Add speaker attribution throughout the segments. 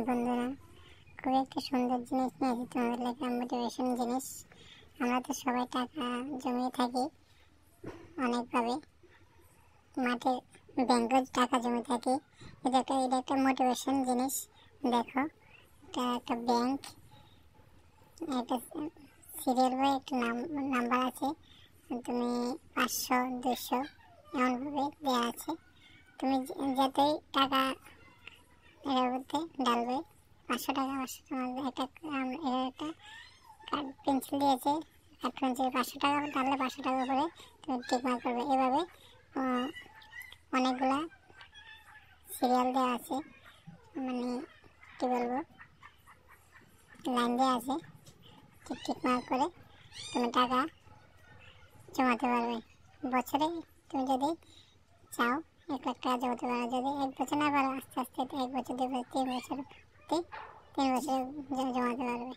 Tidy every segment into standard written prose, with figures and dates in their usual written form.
Speaker 1: বন্ধুরা, খুবই একটা সুন্দর জিনিস নিয়ে এসেছি তোমাদের লেখা, মোটিভেশন জিনিস। আমরা তো সবাই টাকা জমিয়ে থাকি অনেকভাবে, মাঠে ব্যাংকে টাকা জমে থাকি। এটা একটা মোটিভেশন জিনিস। দেখো, এটা একটা ব্যাংক, একটা সিরিয়াল বাই একটা নাম্বার আছে। তুমি 500, 200 এমনভাবে দেওয়া আছে। তুমি যাতেই টাকা এর মধ্যে ডালবে, 500 টাকা 500 তোমাদের একটা কাঠ পেন্সিল দিয়েছে, কাঠ পেন্সিল 500 টাকা ডাললে 500 টাকা করে তুমি টিক মার্ক করবে। এভাবে অনেকগুলা সিরিয়াল দেওয়া আছে, মানে কী বলবো, লাইন দেওয়া আছে। টিক মার্ক করে তুমি টাকা জমাতে পারবে। বছরে তুমি যদি চাও 1 লাখ টাকা জমাতে পারো। যদি 1 বছর না পারো, আস্তে আস্তে 1 বছর 2 বছর 3 বছর 3 বছর জমাতে পারবে।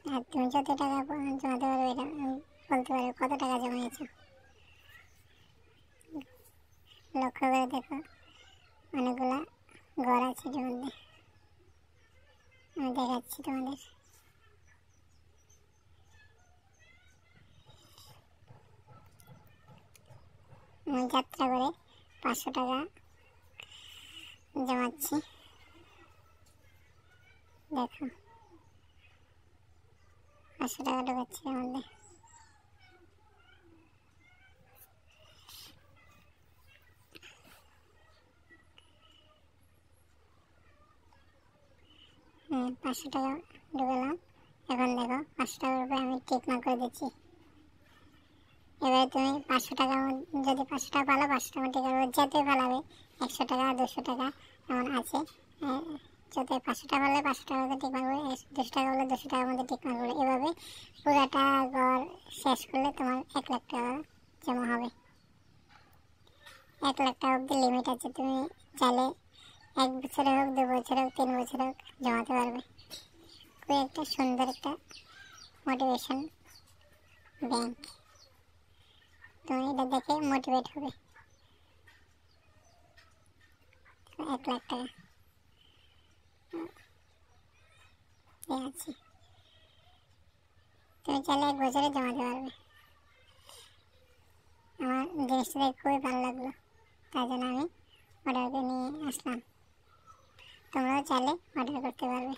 Speaker 1: আর তুমি যত টাকা জমাতে পারবে, এটা বলতে পারবে কত টাকা জমিয়েছ। লক্ষ্য করে দেখো, অনেকগুলা ঘর আছে এটার মধ্যে। আমি দেখাচ্ছি তোমাদের। আমি যাত্রা করে 500 টাকা জমাচ্ছি। দেখো, 500 টাকা ঢোকাচ্ছি এর মধ্যে। হ্যাঁ, 500 টাকা ঢুকালাম। এখন দেখো, 500 টাকার উপরে আমি টিক মার্ক করে দিচ্ছি। এবারে তুমি 500 টাকা, যদি 500 টাকা পালো, 500 টাকা টিক মার্ক যেতে পালাবে। 100 টাকা 200 টাকা এমন আছে। যত 500 টাকা হলে 500 টাকা টিক মার্ক করবে, 200 টাকা হলে 200 টাকার মধ্যে টিক মার্ক করবে। এভাবে পুরাটা ঘর শেষ করলে তোমার 1 লাখ টাকা জমা হবে। 1 লাখ টাকা অব্দি লিমিট আছে। তুমি চাইলে 1 বছরে হোক, 2 বছরে হোক, 3 বছরে হোক জমাতে পারবে। খুবই একটা সুন্দর একটা মোটিভেশন ব্যাংক। তুমি এটা দেখে মোটিভেট হবে। 1 লাখ টাকা আছে, তুমি চাইলে 1 বছরে জমাতে পারবে। আমার জিনিসটা দেখে খুবই ভালো লাগলো, তাই জন্য আমি অর্ডার করে নিয়ে আসলাম। তোমরাও চাইলে অর্ডার করতে পারবে।